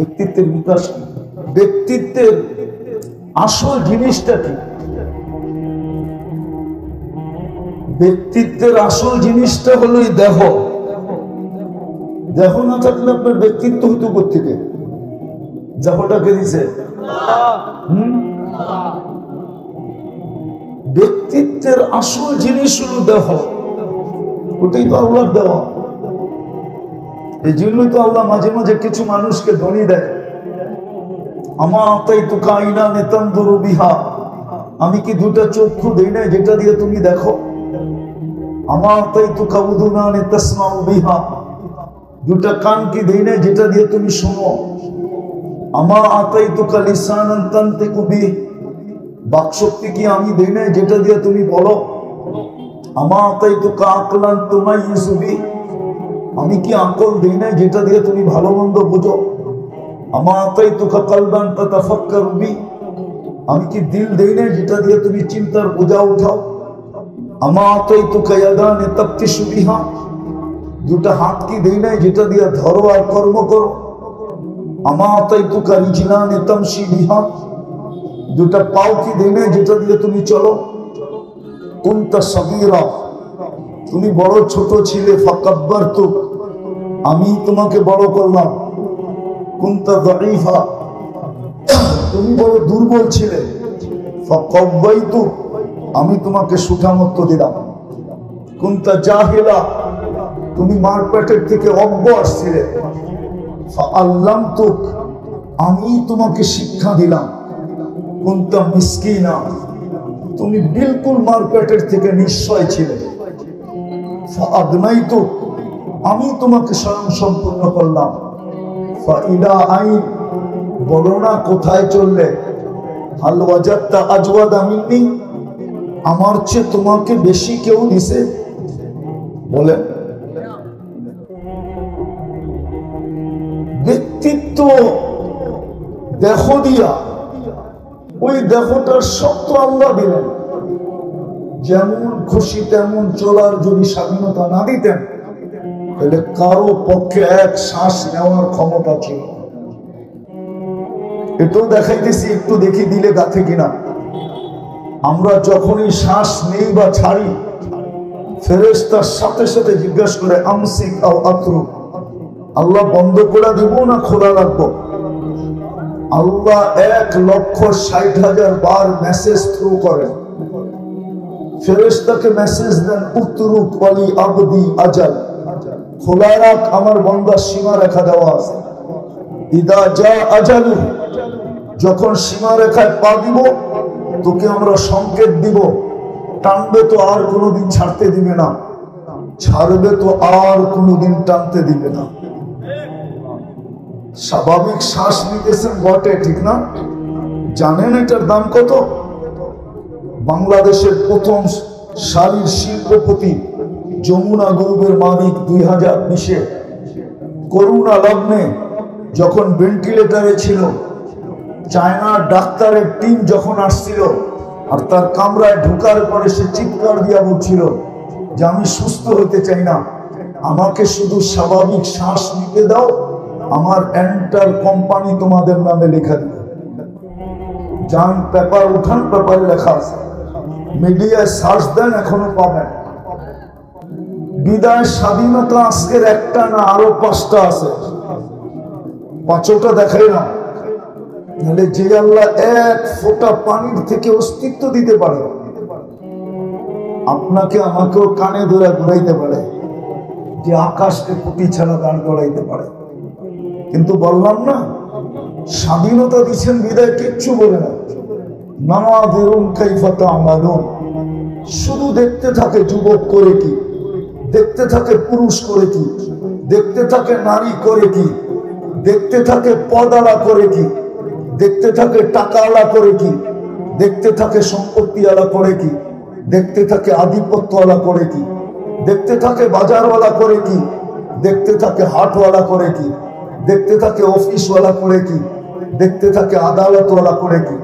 ব্যক্তিত্বের বিকাশ কি? ব্যক্তিত্বের আসল জিনিসটা কি? ব্যক্তিত্বের আসল জিনিসটা হলো এই দেহ। দেহ না থাকলে আপনার ব্যক্তিত্ব হইতো কোত্থেকে? দেহটাকে দিছে ব্যক্তিত্বের আসল জিনিস হলো দেহ। ওটাই তো আল্লাহর দেওয়া। এই জন্যই তো আল্লাহ মাঝে মাঝে কিছু মানুষকে ধনী দেয়। আমি কি দুটা চক্ষু দেই না যেটা দিয়ে তুমি দেখো? দুটা কান কি দেই না যেটা দিয়ে তুমি শোনো? বাকশক্তি কি আমি দেই না যেটা দিয়ে তুমি বলো? আমি কি আকল দেই না যেটা দিয়ে তুমি ভালো মন্দ বুঝো? আমি কি দিল দেই না যেটা দিয়ে তুমি চিন্তার বোঝা উঠাও? দুটা হাত কি দেই না যেটা দিয়ে ধরো আর কর্ম করো? দুটা পাও কি দেই না যেটা দিয়ে তুমি চলো? কুনতা সগীরা, তুমি বড় ছোট ছিলে, ফাকাব্বারতু, আমি তোমাকে বড় করলাম। কুনতা যায়ীফা, তুমি বড় দুর্বল ছিলে, ফাকাব্বাইতু, আমি তোমাকে সুঠামত্ব দিলাম। কুনতা জাহিলা, তুমি মারপেটের থেকে অজ্ঞ আসছিলে, ফাআল্লামতুক, আমি তোমাকে শিক্ষা দিলাম। কুনতা মিসকিনা, তুমি বিলকুল মারপেটের থেকে নিশ্চয় ছিলে, ফাআগনাইতুক, আমি তোমাকে স্বয়ং সম্পূর্ণ করলাম। ফাইলা আইন, বলো না কোথায় চললে? হাল ওয়াজাদতা আজওয়াদা মিন্নি, আমার চেয়ে তোমাকে বেশি কেউ দিছে? বলে ব্যক্তিত্ব দেহ দিয়া, ওই দেহটার শক্ত আল্লাহ দিলেন। যেমন খুশি তেমন চলার যদি স্বাধীনতা না দিতেন, তাহলে কারো পক্ষে এক শ্বাস নেওয়ার ক্ষমতা ছিল। এটাও দেখাইতেছি, একটু দেখি দিলে গাথে কিনা। আমরা যখনই শ্বাস নেই বা ছাড়ি, ফেরেশতার সাথে সাথে জিজ্ঞাসা করে আমসিক আও আতরুক, আল্লাহ বন্ধ করে দিব না খোলা রাখবো? আল্লাহ 1,60,000 বার মেসেজ থ্রু করেন। ফেরেশতাকে মেসেজ দেন, উতরুক ওয়ালি আবদি আজাল, খোলা রাখ, আমার বান্দার সীমা রেখা দেওয়া আছে। ইদা জা আজালু, যখন সীমা রেখায় পা দিব, তোকে আমরা সংকেত দিব, টানবে তো আর কোনোদিন ছাড়তে দিবে না, ছাড়বে তো আর কোনোদিন টানতে দিবে না। স্বাভাবিক শ্বাস নিতেছেন বটে, ঠিক না? জানেন এটার দাম কত? বাংলাদেশের প্রথম সারির শিল্পপতি যমুনা গ্রুপের মালিক 2020-এ করোনা লগ্নে যখন ভেন্টিলেটরে ছিল, চায়নার ডাক্তারের টিম যখন আসছিল, আর তার কামরায় ঢোকার পরে সে চিৎকার দিয়া বলছিল যে আমি সুস্থ হতে চাই না, আমাকে শুধু স্বাভাবিক শ্বাস নিতে দাও, আমার এন্টার কোম্পানি তোমাদের নামে লেখা দিবে। যান পেপার উঠান, পেপারে লেখা আছে, মিডিয়ায় সার্চ দেন, এখনো পাবেন। বিদায় স্বাধীনতা আজকের একটা না, আরো 5টা আছে, 5টা দেখাই না। নাহলে যে আল্লাহ এক ফোঁটা পানির থেকে অস্তিত্ব দিতে পারে, আপনাকে আমাকেও কানে ধরে ঘুরাইতে পারে, যে আকাশকে কুটি ছাড়া দাঁড় করাইতে পারে। কিন্তু বললাম না, স্বাধীনতা দিচ্ছেন বিদায় কিচ্ছু বলে না। নামাযিরুন কাইফা তা'মালুন, শুধু দেখতে থাকে যুবক করে কি, দেখতে থাকে পুরুষ করে কি, দেখতে থাকে নারী করে কি, দেখতে থাকে পদালা করে কি, দেখতে থাকে টাকাওয়ালা করে কি, দেখতে থাকে সম্পত্তিওয়ালা করে কি, দেখতে থাকে আধিপত্যওয়ালা করে কি, দেখতে থাকে বাজারওয়ালা করে কি, দেখতে থাকে হাটওয়ালা করে কি, দেখতে থাকে অফিসওয়ালা করে কি, দেখতে থাকে আদালতওয়ালা করে কি,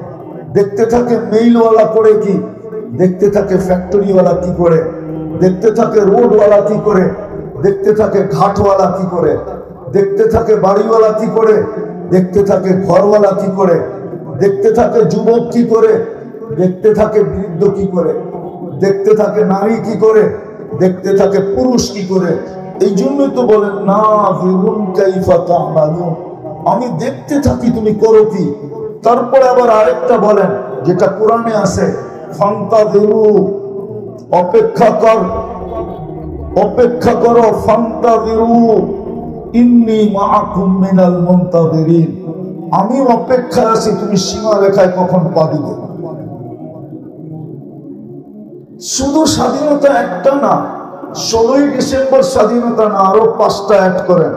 দেখতে থাকে মেইলওয়ালা করে কি, দেখতে থাকে ফ্যাক্টরিওয়ালা কি করে, দেখতে থাকে রোডওয়ালা কি করে, দেখতে থাকে ঘাটওয়ালা কি করে, দেখতে থাকে বাড়িওয়ালা কি করে, দেখতে থাকে ঘরওয়ালা কি করে, দেখতে থাকে যুবক কি করে, দেখতে থাকে বৃদ্ধ কি করে, দেখতে থাকে নারী কি করে, দেখতে থাকে পুরুষ কি করে। এই জন্যই তো বলেন না আমি দেখতে থাকি তুমি করো কি। তারপরে আবার আরেকটা বলেন যেটা কোরআনে আছে, ফান্তাযিরু অপেক্ষা কর, অপেক্ষা করো, ফান্তাযিরু ইন্নী মাআকুম মিনাল মুনতাযিরিন, আমি অপেক্ষায় আছি তুমি সীমা রেখায় কখন পা দিবে। শুধু স্বাধীনতা একটা না, 16ই ডিসেম্বর স্বাধীনতা না, আরো 5টা অ্যাড করেন,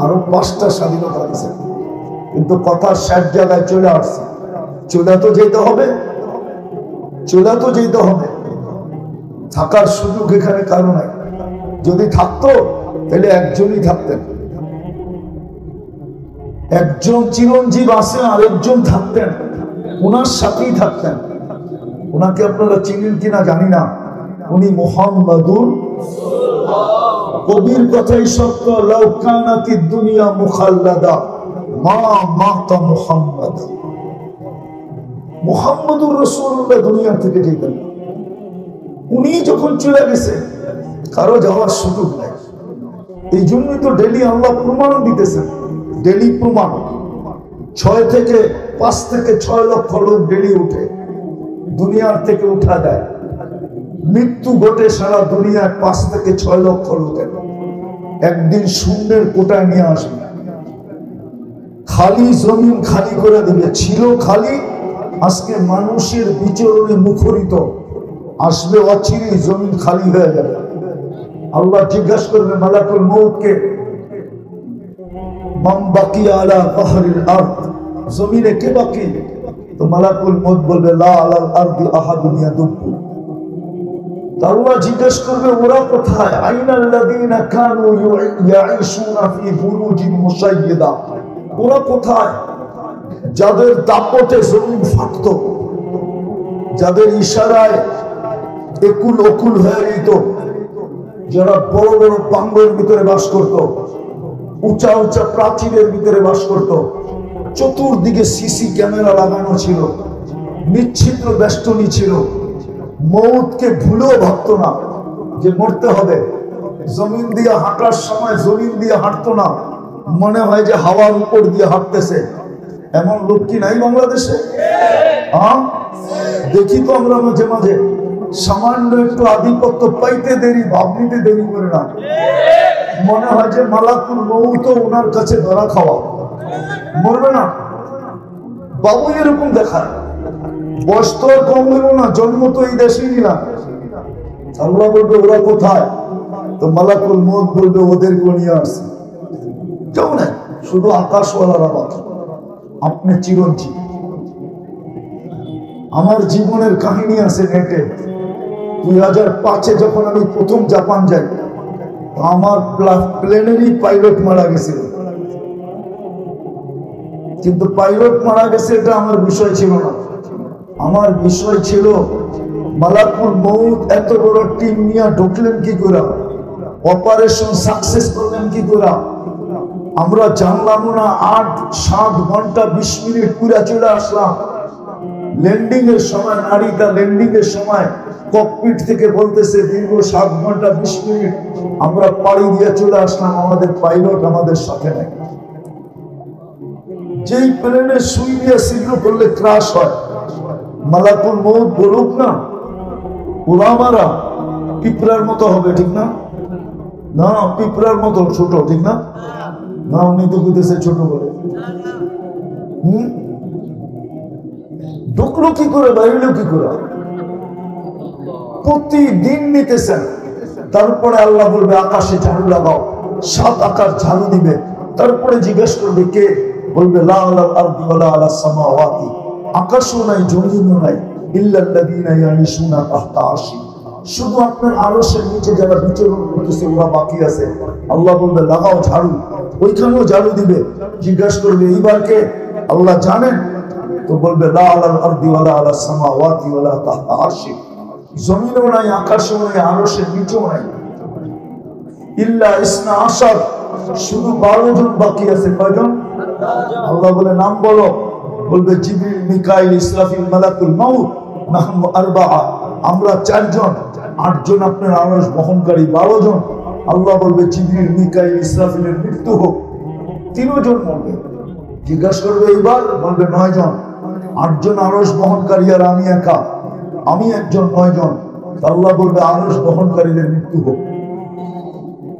আরো 5টা স্বাধীনতা দিয়েছে। কিন্তু কথা 60 জায়গায় চলে আসছে। চলে তো যেতে হবে, চলে তো যেতে হবে। থাকার সুযোগ এখানে কারো নাই। যদি থাকতো তাহলে একজনই থাকতেন, একজন চিরঞ্জীব আছে, আরেকজন থাকতেন, ওনার সাথেই থাকতেন। ওনাকে আপনারা চিনেন কিনা জানি না, উনি মুহাম্মাদুর, কবির কথাই সত্য, লাউ কানাতিদ দুনিয়া মুখাল্লাদা মা মাতা মুহাম্মাদ। মুহাম্মাদুর রাসূলুল্লাহ দুনিয়া থেকে যেতেন, উনি যখন চলে গেছে কারো যাওয়ার সুযোগ নাই। এই জন্যই তো ডেলি আল্লাহ প্রমাণ দিতেছেন, ডেলি প্রমাণ। 5 থেকে 6 লক্ষ লোক ডেলি উঠে, দুনিয়ার থেকে উঠা যায়। মৃত্যু ঘটে সারা দুনিয়ায় 5 থেকে 6 লক্ষ লোকের। একদিন শূন্যের কোটায় নিয়ে আসবে, খালি জমিন খালি করে দিবে। ছিল খালি, আজকে মানুষের বিচরণে মুখরিত, আসবে অচিরেই জমিন খালি হয়ে যাবে। আল্লাহ জিজ্ঞাসা করবে মালাকুল মউতকে, মান বাকিয়া আলা যাহরিল আরদ, জমিনে কে বাকি? তো মালাকুল মউত বলবে লা আলাল আরদি আহাদুন ইয়াদুব্বু। আল্লাহ জিজ্ঞাসা করবে ওরা কোথায়? আইনাল্লাযীনা কানু ইয়াঈশুনা ফি বুরুজিন মুশাইয়্যিদা, ওরা কোথায়? যাদের দাপটে জমিন ফাটতো, যাদের ইশারায় একুল ওকুল হয়ে যেত, যারা বড় বড় পাঙ্গের ভিতরে বাস করত, উঁচা উঁচা প্রাচীরের ভিতরে বাস করত, চতুর্দিকে সিসি ক্যামেরা লাগানো ছিল, নিচ্ছিদ্র বেষ্টনী ছিল, মৌতকে ভুলেও ভাবতো না যে মরতে হবে। জমিন দিয়ে হাঁটার সময় জমিন দিয়ে হাঁটতো না, মনে হয় যে হাওয়ার উপর দিয়ে হাঁটতেছে। এমন লোক কি নাই বাংলাদেশে? দেখি তো আমরা মাঝে মাঝে, সামান্য একটু আধিপত্য পাইতে দেরি, ভাব নিতে দেরি করে না, মনে হয় যে মালাকুল মউত ওনার কাছে ধরা খাওয়া, মরবে না। বাবু এরকম দেখায়, বয়স তো আর কম হইল না, জন্ম তো এই দেশেই নিলাম। আল্লাহ বলবে ওরা কোথায়? তো মালাকুল মউত বলবে ওদের নিয়ে আসছে। কেউ নাই, শুধু আকাশওয়ালারা বাকি। আপনি চিরঞ্জীব। আমার জীবনের কাহিনী আছে নেটে। 2005-এ যখন আমি প্রথম জাপান যাই, আমার প্লেনেরই পাইলট মারা গেছিল। কিন্তু পাইলট মারা গেছে এটা আমার বিষয় ছিল না। আমার বিষয় ছিল মালাকুল মউত এত বড় টিম নিয়ে ঢুকলেন কি করে, অপারেশন সাকসেস করলেন কি করে। আমরা জানলাম না, 8-7 ঘন্টা 20 মিনিট পুরা চলে আসলাম। ল্যান্ডিং এর সময়, নারীটা ল্যান্ডিং এর সময় ককপিট থেকে বলতেছে দীর্ঘ 7 ঘন্টা 20 মিনিট আমরা পাড়ি দিয়ে চলে আসলাম, আমাদের পাইলট আমাদের সাথে নাই। যেই প্লেনে সুই দিয়ে ছিদ্র করলে ক্রাশ হয়, মালাকুল মউত বলুক না ওলামারা পিঁপড়ার মতো হবে, ঠিক না? না, পিঁপড়ার মতো ছোট, ঠিক না? না, উনি তো বুঝতেছে ছোট করে। ঢুকলো কি করে, বাইরেও কি করে? প্রতিদিন নিতেছেন। তারপরে আল্লাহ বলবে আকাশে ঝাড়ু লাগাও, 7 আকাশ ঝাড়ু দিবে। তারপরে জিজ্ঞেস করবে কে? বলবে লা আলাল আরদি ওয়ালা আলাস সামাওয়াতি, আকাশও নাই জমিনও নাই, ইল্লাল্লাযীনা ইয়াঈশুনা তাহতা আরশি, শুধু আপনার আরশের নিচে যারা বিচরণ করতেছে ওরা বাকি আছে। আল্লাহ বলবে লাগাও ঝাড়ু, ওইখানেও ঝাড়ু দিবে। জিজ্ঞাসা করবে এইবার কে? আল্লাহ জানেন। তো বলবে লা আলাল আরদি ওয়ালা আলাস সামাওয়াতি ওয়ালা তাহতা আরশি, জমিনও নাই, আকাশও নাই, আরশের নিচেও নাই। ইল্লা ইসনা আশার শুধু 12 জন বাকি আছে। কয়জন? আল্লাহ বলে নাম বলো, বলবে জিবরিল, মিকাইল, ইসরাফিল, মালাকুল মাউত। নাহনু আরবাআ, আমরা 4 জন, 8 জন আপনার আরশ বহনকারী 12 জন। আল্লাহ বলবে জিবরিল, মিকাইল, ইসরাফিলের মৃত্যু হোক। 3 জন মরবে। জিজ্ঞাসা করবে এইবার, বলবে 9 জন, 8 জন আরশ বহনকারী আর আমি একা, আমি একজন, 9 জন। আল্লাহ বলবে আরশ বহনকারীদের মৃত্যু হোক।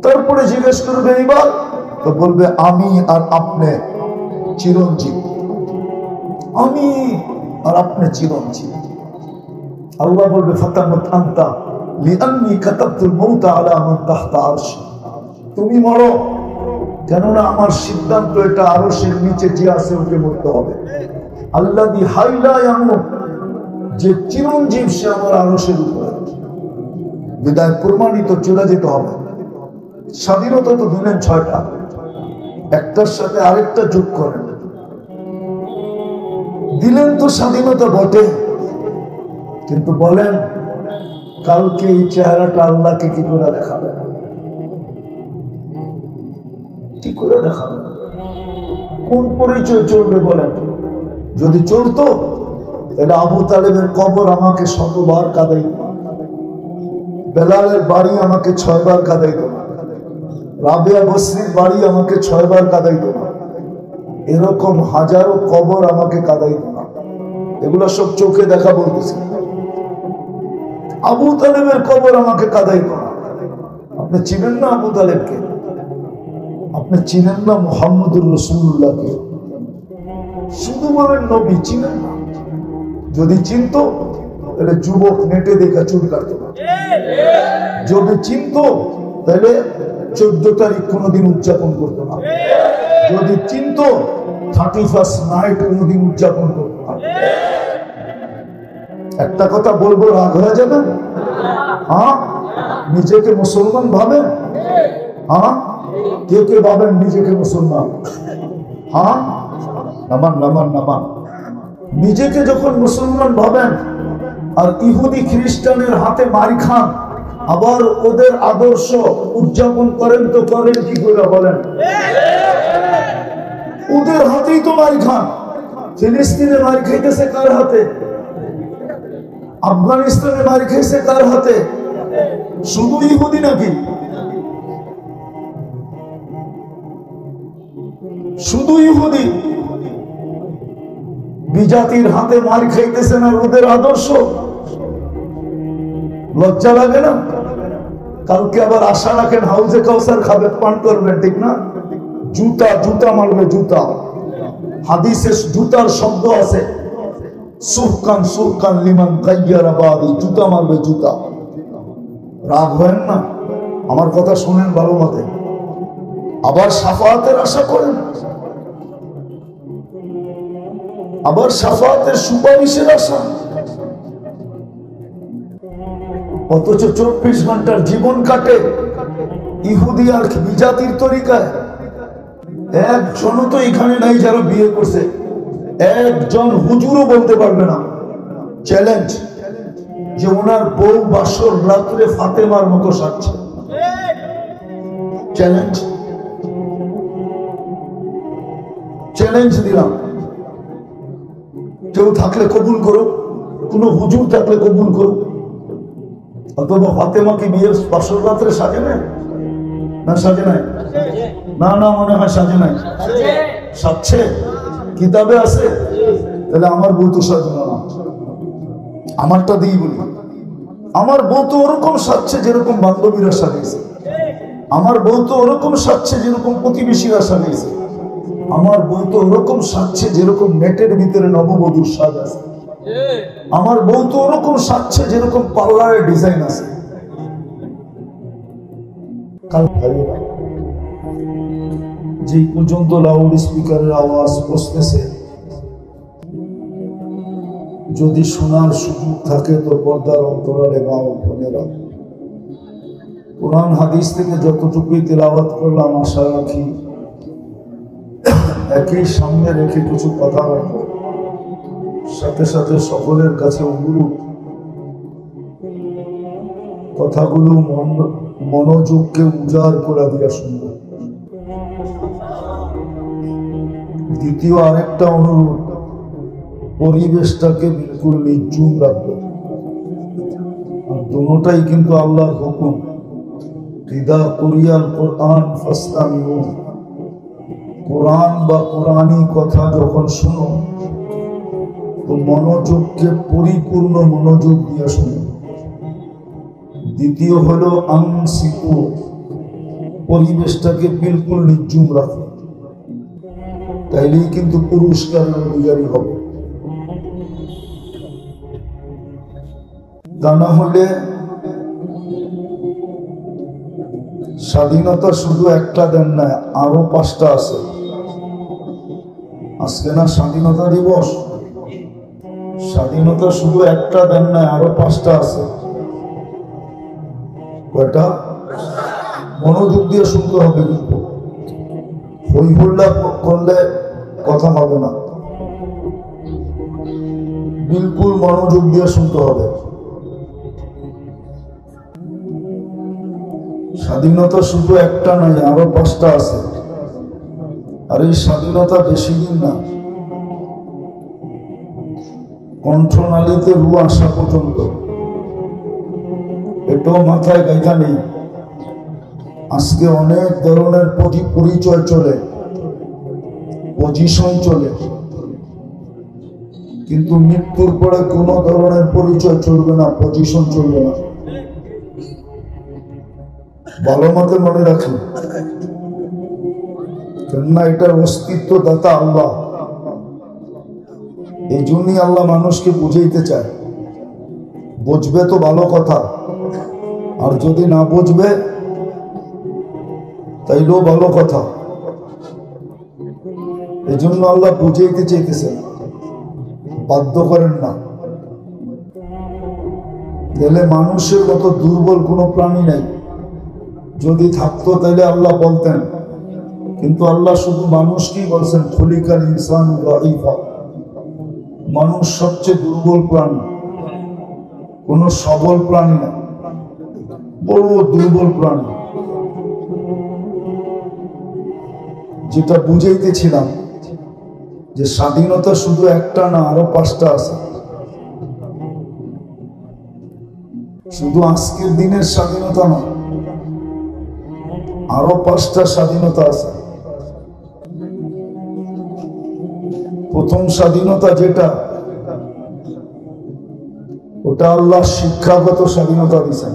তারপরে জিজ্ঞেস করবে এইবার, তো বলবে আমি আর আপনি চিরঞ্জীব, আমি আর আপনি চিরঞ্জীব। আল্লাহ বলবে ফাতামুত আনতা লিআন্নী কাতাবতুল মাউতা আলা মান তাহতা আরশি, তুমি মরো, কেননা আমার সিদ্ধান্ত এটা আরশের নিচে যে আছে ওকে মরতে হবে। আল্লাযী হাইলা ইয়ামুত, যে চিরঞ্জীব সে আমার আরশের উপরে। বিদায় প্রমাণিত, চলে যেতে হবে। স্বাধীনতা তো দিলেন 6টা, একটার সাথে আরেকটা যোগ করেন, দিলেন তো স্বাধীনতা বটে, কিন্তু বলেন কালকে এই চেহারাটা আল্লাহকে কি করে দেখাবে? কি করে দেখাবে? কোন পরিচয় চলবে বলেন? যদি চলতো তাহলে আবু তালেবের কবর আমাকে 100বার কাঁদাইত, বেলালের বাড়ি আমাকে 6 বার কাঁদাইত না, রাবেয়া বসরির বাড়ি আমাকে 6 বার কাঁদাইত না, এরকম হাজারো কবর আমাকে কাঁদাইত না। এগুলো সব চোখে দেখা বলতেছে। আবু তালেবের কবর আমাকে কাঁদাইত না। আপনি চিনেন না আবু তালেবকে? আপনি চিনেন না মুহাম্মদুর রাসূলুল্লাহকে? শুধু বলেন নবী, চিনেন না। যদি চিনতো তাহলে যুবক নেটে দেখা চুল কাটতো না। যদি চিনতো তাহলে 14 তারিখ কোনোদিন উদযাপন করতো না। যদি চিনতো 31st নাইট কোনোদিন উদযাপন করতো না। একটা কথা বলবো, রাগ হয়ে যাবে? হ্যাঁ, নিজেকে মুসলমান ভাবেন? হ্যাঁ, কে কে ভাবেন নিজেকে মুসলমান? হ্যাঁ, নামান নামান নামান। নিজেকে যখন মুসলমান ভাবেন আর ইহুদি খ্রিস্টানের হাতে মারি খান, আবার ওদের আদর্শ উদযাপন করেন, তো করেন কি করে বলেন? ওদের হাতেই তো মারি খান। ফিলিস্তিনে মারি খাইতেছে কার হাতে? আফগানিস্তানে মারি খাইছে কার হাতে? শুধু ইহুদি নাকি? শুধু ইহুদি? বিজাতির হাতে মার খাইতেছে না ওদের আদর্শ? লজ্জা লাগে না? কালকে আবার আশা রাখেন হাউজে কাউসার খাবে, পান করবেন, ঠিক না? জুতা জুতা মারবে, জুতা। হাদিসে জুতার শব্দ আছে, সুহকান সুহকান লিমান গায়্যারা বাদি, জুতা মারবে, জুতা। রাগ হয় না? আমার কথা শুনেন ভালো মতে। আবার শাফাআতের আশা করেন, আবার শাফাআতের সুপারিশের আশা, অথচ 24 ঘন্টার জীবন কাটে ইহুদি আর বিজাতির তরিকায়। একজনও তো এখানে নাই যারা বিয়ে করছে, একজন হুজুরও বলতে পারবে না। চ্যালেঞ্জ, যে ওনার বউ বাসর রাত্রে ফাতেমার মতো সাজছে। চ্যালেঞ্জ, চ্যালেঞ্জ দিলাম। কেউ থাকলে কবুল করো, কোন হুজুর থাকলে কবুল করো। অথবা ফাতেমা কি বিয়ের বাসর রাত্রে সাজে নাই? না সাজে নাই? না না, মনে হয় সাজে নাই। সাজছে, কিতাবে আছে। তাহলে আমার বউ তো সাজে না। আমারটা দিই বলি, আমার বউ তো ওরকম সাজছে যেরকম বান্ধবীরা সাজিয়েছে। আমার বউ তো ওরকম সাজছে যেরকম প্রতিবেশীরা সাজিয়েছে। আমার বউ তো ওরকম সাজছে যেরকম নেটের ভিতরে নববধূর সাজ আছে। আমার বউ তো ওরকম সাজছে যেরকম পার্লারের ডিজাইন আছে। যে পর্যন্ত লাউড স্পিকারের আওয়াজ বসতেছে, যদি শোনার সুযোগ থাকে তো পর্দার অন্তরালে মা ও বোনেরা, কোরআন হাদিস থেকে যতটুকুই তেলাওয়াত করলাম, আশা রাখি একই সামনে রেখে কিছু কথা রাখবো। সাথে সাথে সকলের কাছে অনুরোধ, কথাগুলো মনোযোগকে উজাড় করে দিয়া শুনবো। দ্বিতীয় আরেকটা অনুরোধ, পরিবেশটাকে বিলকুল নির্জুম রাখবে। আর দুটোটাই কিন্তু আল্লাহর হুকুম। ইদা কুরিয়াল কোরআন ফাসতামিউ, কোরআন বা কোরআনী কথা যখন শোনো তো মনোযোগকে পরিপূর্ণ মনোযোগ দিয়ে শোনো। দ্বিতীয় হলো আনসিকু, পরিবেশটাকে বিলকুল নির্জুম রাখো, তাইলেই কিন্তু পুরস্কারের অধিকারী হবে। তা না হলে স্বাধীনতা শুধু একটা দেন না, আরো 5টা আছে। আজকে না স্বাধীনতা দিবস, স্বাধীনতা শুধু একটা দেন না, আরো 5টা আছে। কয়টা? মনোযোগ দিয়ে শুনতে হবে, কিন্তু হই হুল্লা করলে কথা হবে না, বিলকুল মনোযোগ দিয়ে শুনতে হবে। স্বাধীনতা শুধু একটা নয়, আরো 5টা আছে। আর এই স্বাধীনতা বেশি দিন না, কণ্ঠনালীতে রু আসা পর্যন্ত। এটাও মাথায় গাইথা নেই। আজকে অনেক ধরনের পরিচয় চলে, পজিশন চলে, কিন্তু মৃত্যুর পরে কোন ধরনের পরিচয় চলবে না, পজিশন চলবে না। ভালো মতো মনে রাখি, কেননা এটার অস্তিত্ব দাতা আল্লাহ। এই জন্যই আল্লাহ মানুষকে বুঝাইতে চায়। বুঝবে তো ভালো কথা, আর যদি না বুঝবে তাইলেও ভালো কথা। এই জন্য আল্লাহ বুঝাইতে চাইতেছেন, বাধ্য করেন না। গেলে মানুষের মতো দুর্বল কোনো প্রাণী নাই। যদি থাকতো তাইলে আল্লাহ বলতেন, কিন্তু আল্লাহ শুধু মানুষকেই বলছেন খলিকাল ইনসান দাঈফা, মানুষ সবচেয়ে দুর্বল প্রাণী, কোন সবল প্রাণী না, বড় দুর্বল প্রাণী। যেটা বুঝাইতেছিলাম যে স্বাধীনতা শুধু একটা না, আরো 5টা আছে। শুধু আজকের দিনের স্বাধীনতা না, আরো 5টা স্বাধীনতা আছে। প্রথম স্বাধীনতা যেটা, ওটা আল্লাহ শিক্ষাগত স্বাধীনতা দিয়েছেন।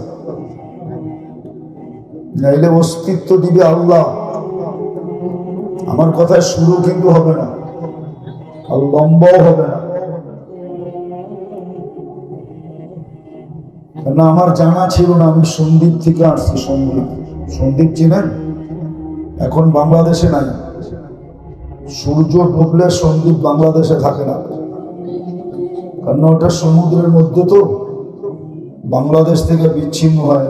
নাইলে অস্তিত্ব দিবে আল্লাহ। আমার কথায় শুরু কিন্তু হবে না, আর লম্বাও হবে না। না, আমার জানা ছিল না। আমি সন্দ্বীপ থেকে আসছি। সন্দ্বীপ চিনেন? এখন বাংলাদেশে নাই। সূর্য ডুবলে সন্দ্বীপ বাংলাদেশে থাকে না, কারণ ওটা সমুদ্রের মধ্যে, তো বাংলাদেশ থেকে বিচ্ছিন্ন হয়।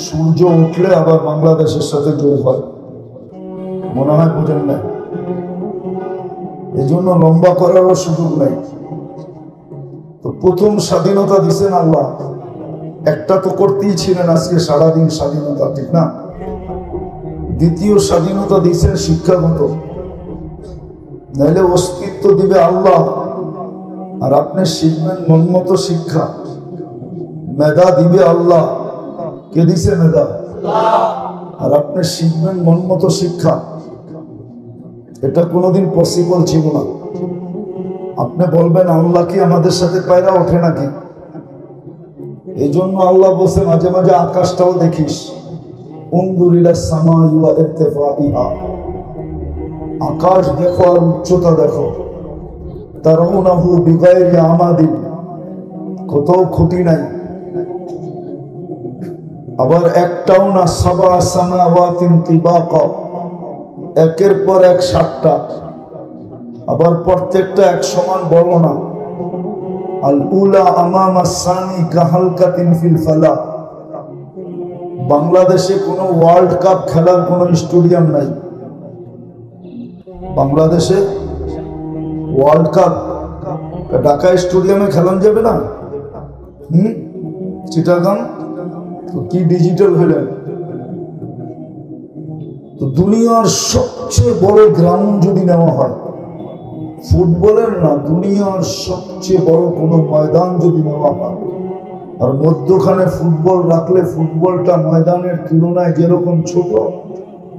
সূর্য উঠলে আবার বাংলাদেশের সাথে যোগ হয়, মনে হয় বুঝেন না। এই জন্য লম্বা করারও সুযোগ নাই। তো প্রথম স্বাধীনতা দিছেন আল্লাহ, একটা তো করতেই ছিলেন আজকে সারাদিন স্বাধীনতা, ঠিক না? দ্বিতীয় স্বাধীনতা দিছেন শিক্ষাগত, নাইলে অস্তিত্ব দিবে আল্লাহ আর আপনি শিখবেন মনমতো শিক্ষা। মেধা দিবে আল্লাহ, কে দিছে মেধা? আর আপনি শিখবেন মনমতো শিক্ষা। এটা কোনোদিন পসিবল ছিল না। আপনি বলবেন আল্লাহ কি আমাদের সাথে পায়রা ওঠে নাকি? এই জন্য আল্লাহ বলছে মাঝে মাঝে আকাশটাও দেখিস, আকাশ দেখো আর উচ্চতা দেখো। তারাউনাহু বিগাইরি আমাদিন, কোথাও খুঁটি নাই। আবার একটাও না, সাবা সামাওয়াতিন তিবাকা, একের পর এক 7টা। আবার প্রত্যেকটা এক সমান বড় না। আল উলা আমামা সানি কাহালকাতিন ফিল ফালা। বাংলাদেশে কোনো ওয়ার্ল্ড কাপ খেলার কোনো স্টেডিয়াম নাই। বাংলাদেশে ওয়ার্ল্ড কাপ ঢাকা স্টেডিয়ামে খেলানো যাবে না? চিটাগাং তো কি ডিজিটাল হলেন? তো দুনিয়ার সবচেয়ে বড় গ্রাউন্ড যদি নেওয়া হয়, ফুটবলের না, দুনিয়ার সবচেয়ে বড় কোনো ময়দান যদি নেওয়া হয়, আর মধ্যখানে ফুটবল রাখলে ফুটবলটা ময়দানের তুলনায় যেরকম ছোট,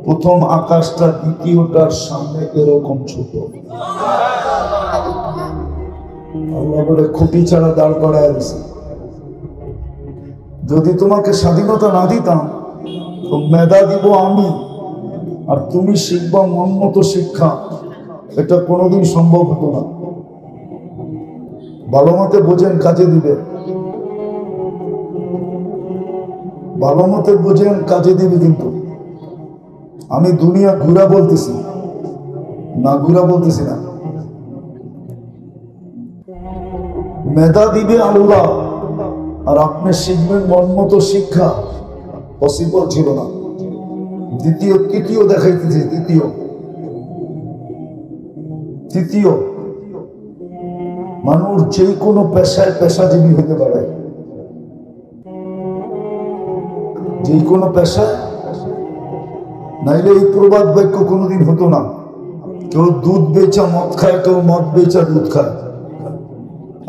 প্রথম আকাশটা দ্বিতীয়টার সামনে এরকম ছোট। আল্লাহ বলে খুঁটি ছাড়া দাঁড় করায় দিছে। যদি তোমাকে স্বাধীনতা না দিতাম তো মেধা দিব আমি, আর তুমি শিখবা মন মতো শিক্ষা, এটা কোনোদিন সম্ভব হতো না। ভালো মতে বোঝেন, কাজে দিবে। ভালো মতে বোঝেন, কাজে দিবে। কিন্তু আমি দুনিয়া ঘুরা বলতেছি না, ঘুরা বলতেছি না। মেধা দিবে আল্লাহ, আর আপনি শিখবেন মন মতো শিক্ষা, পসিবল ছিল না। তৃতীয় দেখাইতেছি। তৃতীয় মানুষ যে কোনো পেশায় পেশাজীবী হতে পারে, যে কোনো পেশায়। নাইলে এই প্রবাদ বাক্য কোনোদিন হতো না। কেউ দুধ বেচা মদ খায়, কেউ মদ বেচা দুধ খায়,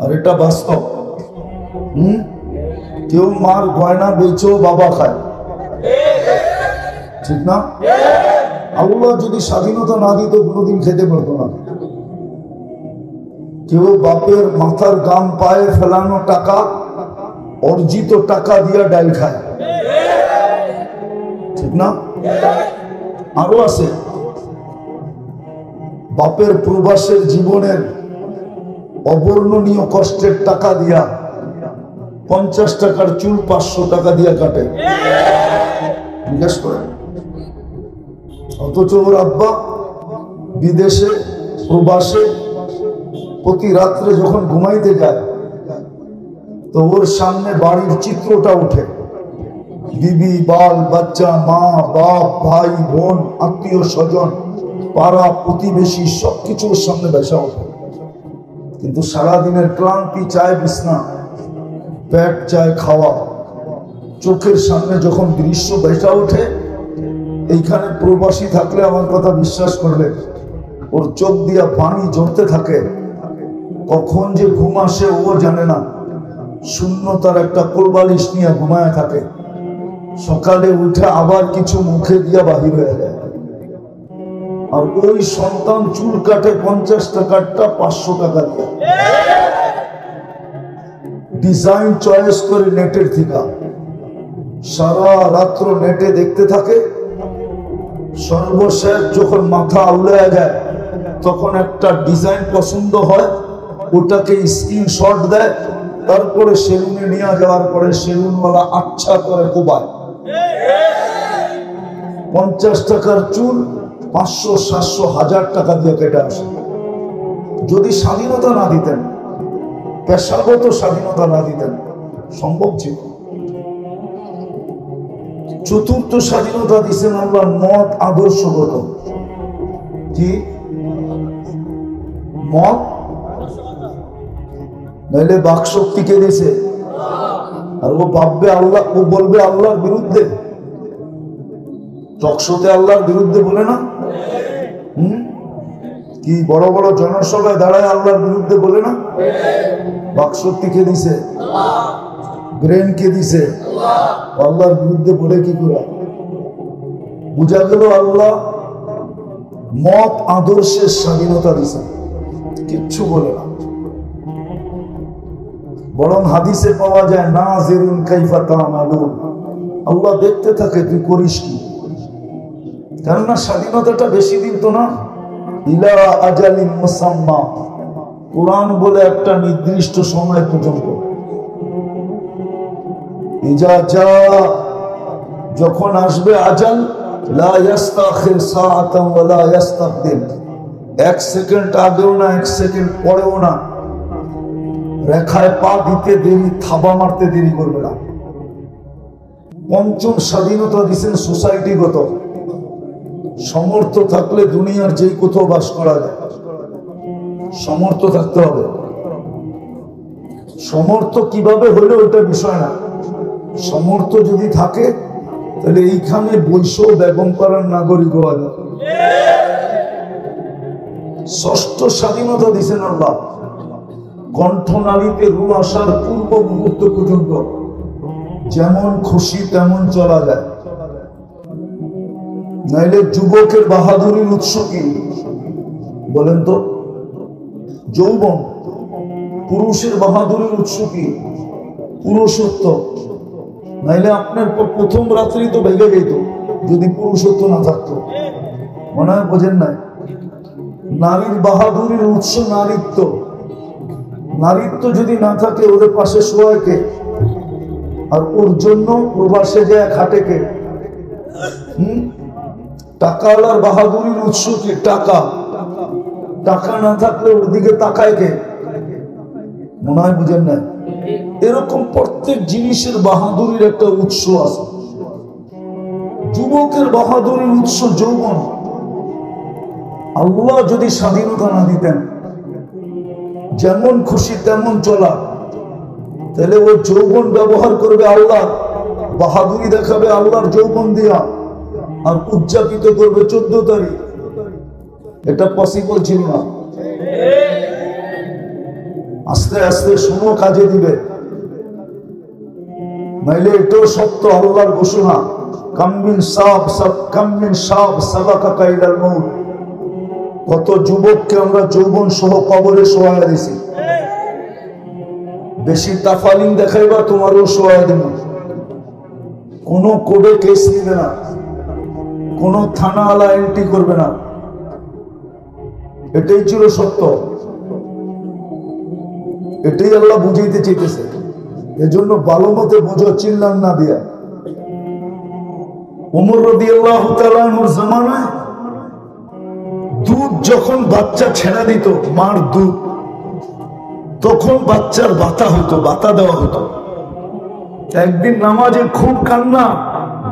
আর এটা বাস্তব। কেউ মার গয়না বেচেও বাবা খায়, ঠিক না? আল্লাহ যদি স্বাধীনতা না দিত কোনোদিন খেতে পারতো না। কেউ বাপের মাথার গাম পায়ে ফেলানো টাকা, অর্জিত টাকা দিয়া ডাল খায়, ঠিক না? আরো আছে বাপের প্রবাসের জীবনের অবর্ণনীয় কষ্টের টাকা দিয়া 50 টাকার চুল 500 টাকা দিয়া কাটে, জিজ্ঞেস করেন। অথচ ওর আব্বা বিদেশে প্রবাসে প্রতি রাত্রে যখন ঘুমাইতে যায় তো ওর সামনে বাড়ির চিত্রটা উঠে, বিবি, বাল, বাচ্চা, মা, বাপ, ভাই, বোন, আত্মীয় স্বজন, পাড়া প্রতিবেশী সবকিছুর সামনে বেসা ওঠে। কিন্তু সারাদিনের ক্লান্তি চায় বিছনা, পেট চায় খাওয়া। চোখের সামনে যখন দৃশ্য বেসা ওঠে, এইখানে প্রবাসী থাকলে আমার কথা বিশ্বাস করবে, ওর চোখ দিয়া পানি ঝরতে থাকে। কখন যে ঘুম আসে ও জানে না। শূন্যতার একটা কোলবালিশ নিয়ে ঘুমায় থাকে। সকালে উঠে আবার কিছু মুখে দিয়া বাহির হয়ে যায়। আর ওই সন্তান চুল কাটে 50 টাকারটা 500 টাকা দিয়ে, ডিজাইন চয়েস করে নেটের থেকে। সারা রাত্র নেটে দেখতে থাকে। সর্বশেষ যখন মাথা আউলে যায় তখন একটা ডিজাইন পছন্দ হয়, ওটাকে স্ক্রিনশট দেয়। তারপরে সেলুনে নিয়ে যাওয়ার পরে সেলুনওয়ালা আচ্ছা করে কোবায়। 50 টাকার চুল 500, 700, 1000 টাকা দিয়ে কেটে আসে। যদি স্বাধীনতা না দিতেন, পেশাগত স্বাধীনতা না দিতেন, সম্ভব ছিল। চতুর্থ স্বাধীনতা দিচ্ছেন আল্লাহ মত আদর্শগত। কি মত? নাইলে বাক শক্তি কে দিয়েছে? আর ও ভাববে আল্লাহ, ও বলবে আল্লাহর বিরুদ্ধে। টকশোতে আল্লাহর বিরুদ্ধে বলে না? কি বড় বড় জনসভায় দাঁড়ায় আল্লাহর বিরুদ্ধে বলে না? বাক শক্তি কে দিছে? ব্রেন কে দিছে? আল্লাহর বিরুদ্ধে বলে কি করে? বুঝা গেল আল্লাহ মত আদর্শের স্বাধীনতা দিছে, কিচ্ছু বলে না। বরং হাদিসে পাওয়া যায় নাজিরুন কাইফা তা'মালুন, আল্লাহ দেখতে থাকে তুই করিস কি। কেননা স্বাধীনতাটা বেশি দিন তো না। ইলা আজালিন মুসাম্মা, কোরআন বলে একটা নির্দিষ্ট সময় পর্যন্ত। ইজা জা, যখন আসবে আজাল, লা ইস্তাখির সাআতান ওয়া লা ইস্তাকদিম, 1 সেকেন্ড আগেও না 1 সেকেন্ড পরেও না। রেখায় পা দিতে দেরি, থাবা মারতে দেরি করবে না। পঞ্চম স্বাধীনতা দিচ্ছেন সোসাইটিগত। সমর্থ থাকলে দুনিয়ার যে কোথাও বাস করা যায়, সমর্থ থাকতে হবে। সমর্থ কিভাবে হইলে ওইটা বিষয় না। সমর্থ যদি থাকে তাহলে এইখানে বৈশ্য বেগম পাড়ার নাগরিক হওয়া যায়। ষষ্ঠ স্বাধীনতা দিছেন আল্লাহ, কণ্ঠনালীতে রু আসার পূর্ব মুহূর্ত পর্যন্ত যেমন খুশি তেমন চলা যায়। নাইলে যুবকের বাহাদুরির উৎস কি বলেন তো? যৌবন। পুরুষের বাহাদুরির উৎস কি? পুরুষত্ব। নাইলে আপনার প্রথম রাত্রি তো ভেঙে যেত যদি পুরুষত্ব না থাকতো। মনে হয় বোঝেন নাই? নারীর বাহাদুরির উৎস নারীত্ব। নারীত্ব যদি না থাকে ওদের পাশে শোয়ায় কে? আর ওর জন্য প্রবাসে যায় খাটে কে? টাকাওয়ালার বাহাদুরির উৎস কি? টাকা। টাকা না থাকলে ওর দিকে তাকায় কে? মনে হয় বুঝেন না? এরকম প্রত্যেক জিনিসের বাহাদুরির একটা উৎস আছে। যুবকের বাহাদুরির উৎস যৌবন। আল্লাহ যদি স্বাধীনতা না দিতেন, যেমন খুশি তেমন চলা, তাহলে ও যৌবন ব্যবহার করবে আল্লাহ, বাহাদুরি দেখাবে আল্লাহর যৌবন দিয়া, আর উদযাপিত করবে 14 তারিখ। এটা পসিবল ছিল না। আস্তে আস্তে সময় কাজে দিবে। নাইলে এটাও সত্য আল্লাহর ঘোষণা, কত যুবককে আমরা যৌবন সহ কবরে শোয়া দিছি। বেশি তাফালিং দেখাইবা তোমারও শোয়া দেব। কোন কোর্টে কেস নিবে না, কোন থানাওয়ালা এন্ট্রি করবে না। এটাই ছিল সত্য, এটাই আল্লাহ বুঝাইতে চাইতেছে। এজন্য ভালো মতে বোঝো, চিল্লান না দিয়া। ওমর রাদিয়াল্লাহু তাআলা আনহুর জামানায় দুধ যখন বাচ্চা ছেড়া দিত, মার দুধ, তখন বাচ্চার বাতা হতো, বাতা দেওয়া হতো। একদিন নামাজে খুব কান্না,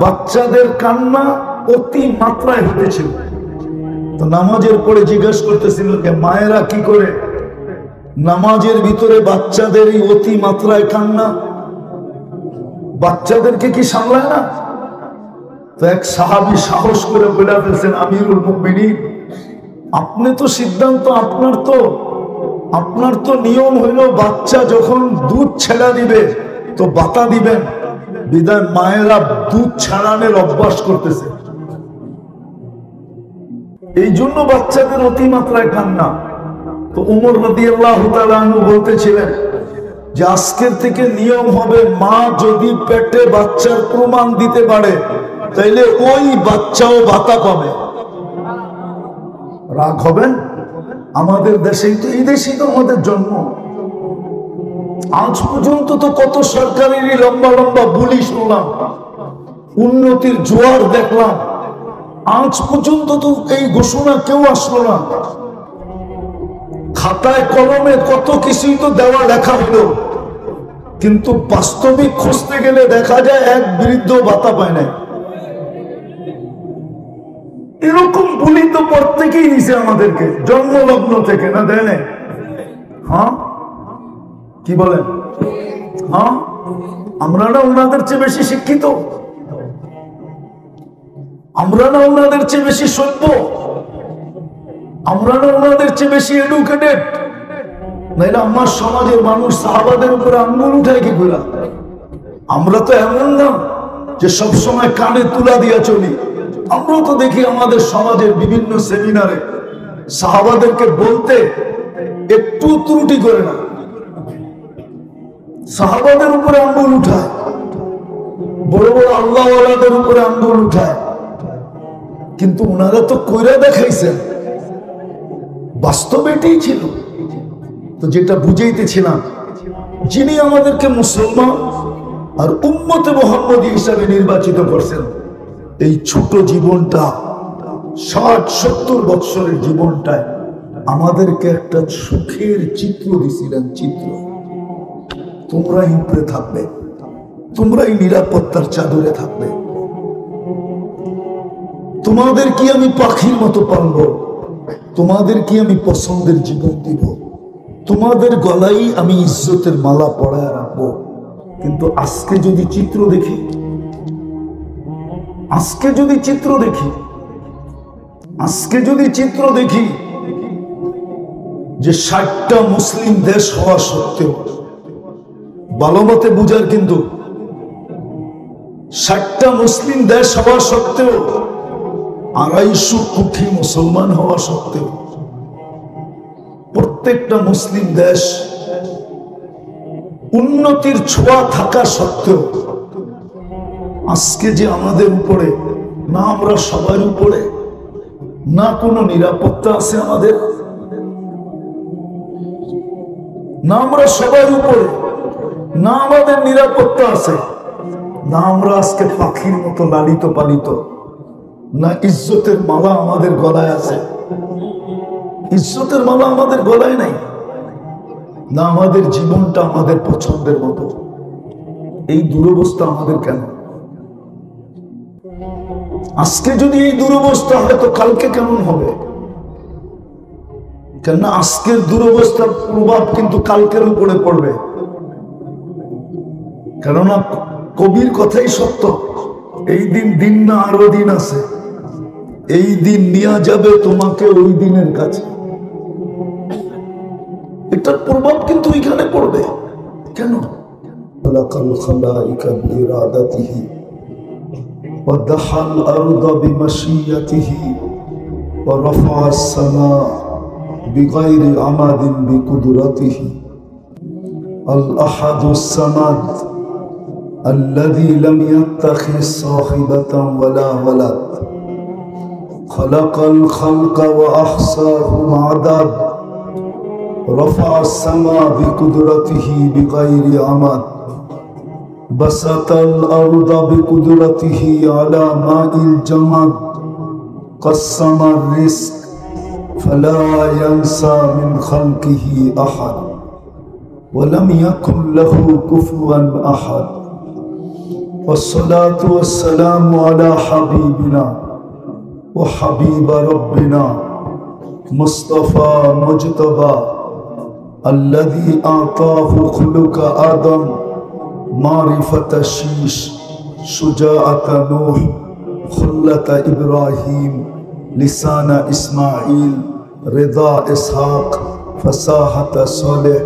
বাচ্চাদের কান্না অতি মাত্রায় হতেছিল। তো নামাজের পরে জিজ্ঞেস করতেছিল যে মায়েরা কি করে নামাজের ভিতরে বাচ্চাদের এই অতি মাত্রায় কান্না, বাচ্চাদেরকে কি সামলায় না? তো এক সাহাবী সাহস করে বলে ফেলছেন, আমিরুল মুমিনিন, আপনি তো সিদ্ধান্ত, আপনার তো নিয়ম হইল বাচ্চা যখন দুধ ছেড়া দিবে তো বাতা দিবেন, বিদায় মায়েরা দুধ ছাড়ানোর অভ্যাস করতেছে, এই জন্য বাচ্চাদের অতিমাত্রায় কান্না। তো ওমর রাদিয়াল্লাহু তাআলা আনহু বলতেছিলেন যে আজকের থেকে নিয়ম হবে, মা যদি পেটে বাচ্চার প্রমাণ দিতে পারে তাইলে ওই বাচ্চাও বাতা পাবে। রাগ হবেন? আমাদের দেশেই তো, এই দেশেই তো আমাদের জন্ম। আজ পর্যন্ত তো কত সরকারেরই লম্বা লম্বা বুলি শুনলাম, উন্নতির জোয়ার দেখলাম, আজ পর্যন্ত তো এই ঘোষণা কেউ আসলো না। খাতায় কলমে কত কিছুই তো দেওয়া লেখা হলো, কিন্তু বাস্তবিক খুঁজতে গেলে দেখা যায় এক বৃদ্ধ বাতা পায় না। এরকম বুলি তো প্রত্যেকেই নিছে আমাদেরকে জন্মলগ্ন থেকে, না দেয় না? হ্যাঁ, কি বলেন? হ্যাঁ, আমরা না ওনাদের চেয়ে বেশি শিক্ষিত? আমরা না ওনাদের চেয়ে বেশি সভ্য? আমরা না ওনাদের চেয়ে বেশি এডুকেটেড? নাইলে আমার সমাজের মানুষ সাহাবাদের উপরে আঙ্গুল উঠায় কি করে? আমরা তো এমন না যে সবসময় কানে তুলা দিয়া চলি। আমরা তো দেখি আমাদের সমাজের বিভিন্ন সেমিনারে সাহাবাদেরকে বলতে একটু ত্রুটি করে না, সাহাবাদের উপরে আঙ্গুল উঠায়, বড় বড় আল্লাহওয়ালাদের উপরে আঙ্গুল উঠায়। কিন্তু ওনারা তো কইরা দেখাইছেন, বাস্তবে এটাই ছিল। তো যেটা বুঝাইতেছিলাম, যিনি আমাদেরকে মুসলমান আর উম্মতে মুহাম্মদী হিসাবে নির্বাচিত করছেন, এই ছোট জীবনটা, 60-70 বৎসরের জীবনটায় আমাদেরকে একটা সুখের চিত্র দিছিলেন। চিত্র, তোমরাই উপরে থাকবে, তোমরাই নিরাপত্তার চাদরে থাকবে, তোমাদের কি আমি পাখির মতো পালবো, তোমাদের কি আমি পছন্দের জীবন দিব, তোমাদের গলায় আমি ইজ্জতের মালা পরায় রাখবো। কিন্তু আজকে যদি চিত্র দেখি, আজকে যদি চিত্র দেখি যে 60টা মুসলিম দেশ হওয়া সত্ত্বেও, ভালো মতে বুঝার, কিন্তু 60টা মুসলিম দেশ হওয়া সত্ত্বেও, 250 কোটি মুসলমান হওয়া সত্ত্বেও, প্রত্যেকটা মুসলিম দেশ উন্নতির ছোঁয়া থাকা সত্ত্বেও আজকে যে আমাদের উপরে, না আমরা সবার উপরে, না কোনো নিরাপত্তা আছে আমাদের, না আমরা সবার উপরে, না আমাদের নিরাপত্তা আছে, না আমরা আজকে পাখির মতো লালিত পালিত, না ইজ্জতের মালা আমাদের গলায় আছে, ইজ্জতের মালা আমাদের গলায় নাই, না আমাদের জীবনটা আমাদের পছন্দের মতো। এই দুরবস্থা আমাদের কেন? আজকে যদি এই দুরবস্থা হয় তো কালকে কেমন হবে? কেননা আজকের দুরবস্থার প্রভাব কিন্তু কালকের উপরে পড়বে। কেননা কবির কথাই সত্য, এই দিন না আরো দিন আছে, এই দিন নিয়ে যাবে তোমাকে ওই দিনের কাছে। এটার প্রভাব কিন্তু এখানে পড়বে। কেন? وضحى الأرض بمشيته ورفع السماء بغير عمد بقدرته الأحد الصمد الذي لم يتخذ صاحبة ولا ولد خلق الخلق وأحصاهم عدد رفع السماء بقدرته بغير عمد بسط الأرض بقدرته على ماء الجمد قسم الرزق فلا ينسى من خلقه أحد ولم يكن له كفوا أحد والصلاة والسلام على حبيبنا وحبيب ربنا مصطفى مجتبى الذي أعطاه خلق آدم معرفة الشيش شجاعة نوح خلة إبراهيم لسان إسماعيل رضا إسحاق فصاحة صالح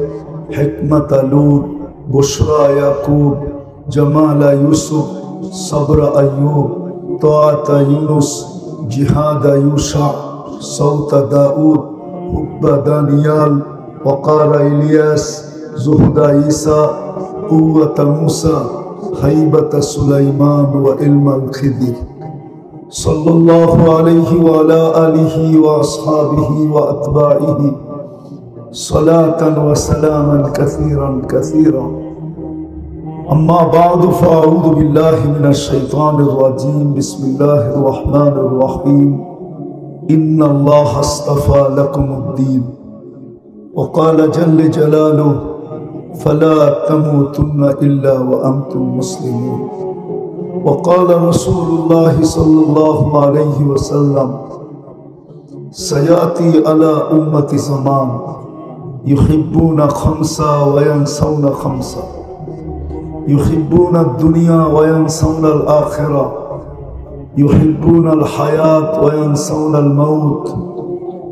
حكمة لوط بشرى يعقوب جمال يوسف صبر أيوب طاعة يونس جهاد يوشع صوت داود حب دانيال وقار إلياس زهد عيسى قوة موسى هيبة سليمان وعلم الخضر صلى الله عليه وعلى آله وأصحابه وأتباعه صلاة وسلاما كثيرا كثيرا أما بعد فأعوذ بالله من الشيطان الرجيم بسم الله الرحمن الرحيم إن الله اصطفى لكم الدين وقال جل جلاله فلا تموتن إلا وأنتم مسلمون وقال رسول الله صلى الله عليه وسلم سيأتي على أمة زمان يحبون خمسة وينسون خمسة يحبون الدنيا وينسون الآخرة يحبون الحياة وينسون الموت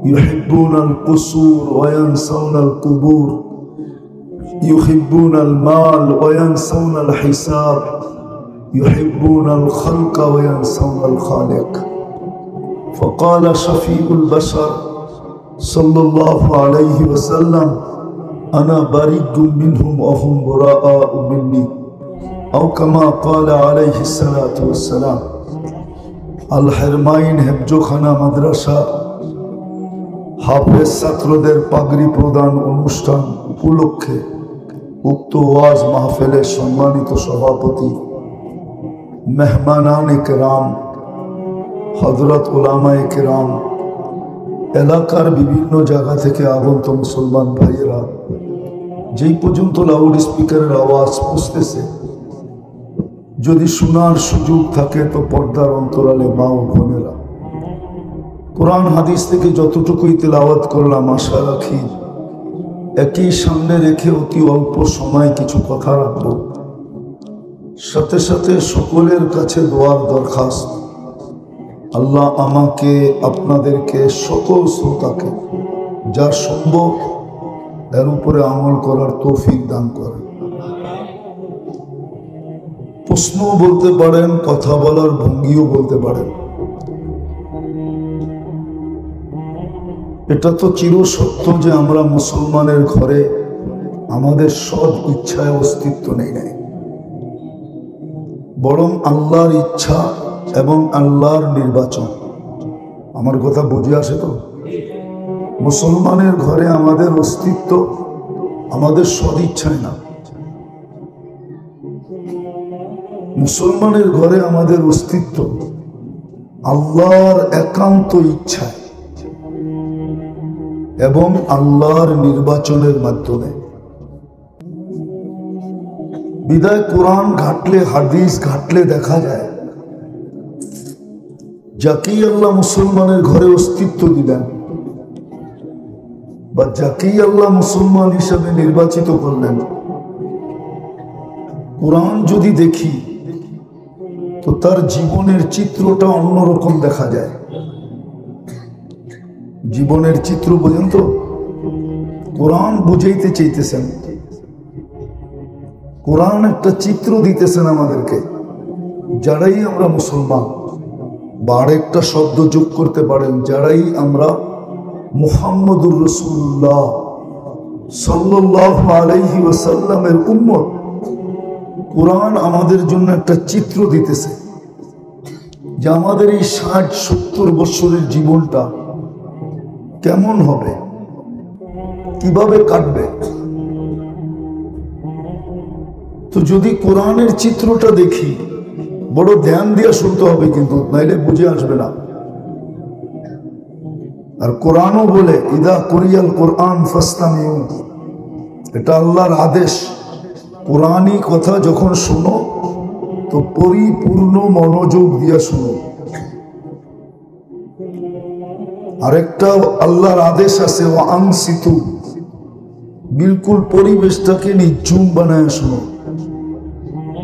يحبون القصور وينسون القبور يحبون المال وينسون الحساب يحبون الخلق وينسون الخالق فقال شفيع البشر صلى الله عليه وسلم أنا بريء منهم وهم براء مني أو كما قال عليه الصلاة والسلام الحرمين হেফজোখানা মাদ্রাসা হাফেজ ছাত্রদের পাগড়ি প্রদান অনুষ্ঠান উপলক্ষে উক্ত ওয়াজ মাহফিলের সম্মানিত সভাপতি মেহমানান কেরাম হযরত উলামায়ে কেরাম এলাকার বিভিন্ন জায়গা থেকে আগত মুসলমান ভাইয়েরা, যেই পর্যন্ত লাউড স্পিকারের আওয়াজ পৌঁছতেছে, যদি শোনার সুযোগ থাকে তো পর্দার অন্তরালে মা ও বোনেরা, কোরআন হাদিস থেকে যতটুকুই তেলাওয়াত করলাম আশা রাখি একই সামনে রেখে অতি অল্প সময় কিছু কথা রাখবো। সাথে সাথে সকলের কাছে দোয়ার দরখাস্ত, আল্লাহ আমাকে আপনাদেরকে সকল শ্রোতাকে যা সম্ভব এর উপরে আমল করার তৌফিক দান করেন। প্রশ্ন বলতে পারেন, কথা বলার ভঙ্গিও বলতে পারেন। এটা তো চিরসত্য যে আমরা মুসলমানের ঘরে আমাদের সব ইচ্ছায় অস্তিত্ব নেই নাই, বরং আল্লাহর ইচ্ছা এবং আল্লাহর নির্বাচন। আমার কথা বুঝে আসে তো? মুসলমানের ঘরে আমাদের অস্তিত্ব আমাদের সদিচ্ছায় না, মুসলমানের ঘরে আমাদের অস্তিত্ব আল্লাহর একান্ত ইচ্ছায় এবং আল্লাহর নির্বাচনের মাধ্যমে। বিদায় কোরআন ঘাটলে, হাদিস ঘাটলে দেখা যায় যাকেই আল্লাহ মুসলমানের ঘরে অস্তিত্ব দিলেন বা যাকেই আল্লাহ মুসলমান হিসাবে নির্বাচিত করলেন, কোরআন যদি দেখি তো তার জীবনের চিত্রটা অন্যরকম দেখা যায়। জীবনের চিত্র বোঝেন তো? কোরআন বুঝাইতে চাইতেছেন, কোরআন একটা চিত্র দিতেছেন আমাদেরকে, যারাই আমরা মুসলমান, বা আরেকটা শব্দ যোগ করতে পারেন, যারাই আমরা মুহাম্মদুর রাসূলুল্লাহ সাল্লাল্লাহু আলাইহি ওয়াসাল্লামের উম্মত, কোরআন আমাদের জন্য একটা চিত্র দিতেছে যে আমাদের এই 60-70 বছরের জীবনটা কেমন হবে, কিভাবে কাটবে। তো যদি কোরআনের চিত্রটা দেখি, বড় ধ্যান দিয়ে শুনতে হবে, কিন্তু নাইলে বুঝে আসবে না। আর কোরআনও বলে ইদা কুরিয়াল কোরআন ফাসতামিউ, এটা আল্লাহর আদেশ। কোরআনই কথা যখন শোনো তো পরিপূর্ণ মনোযোগ দিয়ে শোনো। আরেকটা আল্লাহর আদেশ আছে ও আনসিতু, বিলকুল পরিবেশটাকে নিঝুম বানায় শোনো,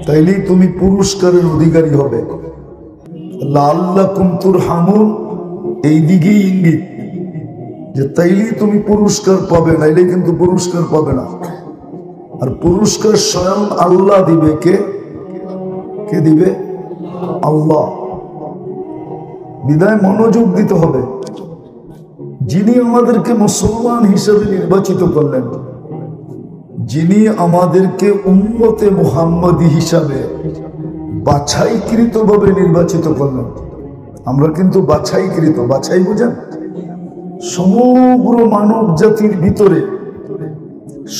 তাইলেই তুমি পুরস্কারের অধিকারী হবে। লাআল্লাকুম তুরহামুন, এই দিকেই ইঙ্গিত যে তাইলেই তুমি পুরস্কার পাবে, নাইলে কিন্তু পুরস্কার পাবে না। আর পুরস্কার স্বয়ং আল্লাহ দিবে। কে দিবে? আল্লাহ। বিদায় মনোযোগ দিতে হবে। যিনি আমাদেরকে মুসলমান হিসেবে নির্বাচিত করলেন, যিনি আমাদেরকে উম্মতে মুহাম্মদী হিসাবে বাছাইকৃতভাবে নির্বাচিত করলেন, আমরা কিন্তু বাছাইকৃত, বাছাই বুঝেন? সমগ্র মানব জাতির ভিতরে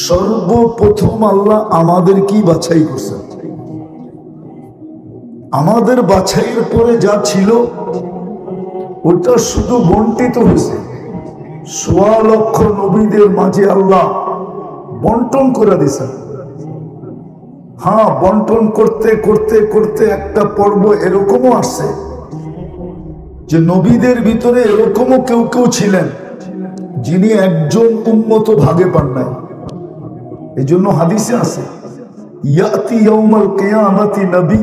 সর্বপ্রথম আল্লাহ আমাদেরকেই বাছাই করছেন। আমাদের বাছাইয়ের পরে যা ছিল ওটা শুধু বন্টিত হয়েছে। ১৬ লক্ষ নবীদের মাঝে আল্লাহ বন্টন করে দিয়েছেন। হ্যাঁ, বন্টন করতে করতে করতে একটা পর্ব এরকমও আসছে যে নবীদের ভিতরে এরকমও কেউ কেউ ছিলেন যিনি একজন উম্মত ভাগে পান নাই। এই জন্য হাদিসে আছে ইয়াতি ইয়াউমাল কিয়ামাতি নবী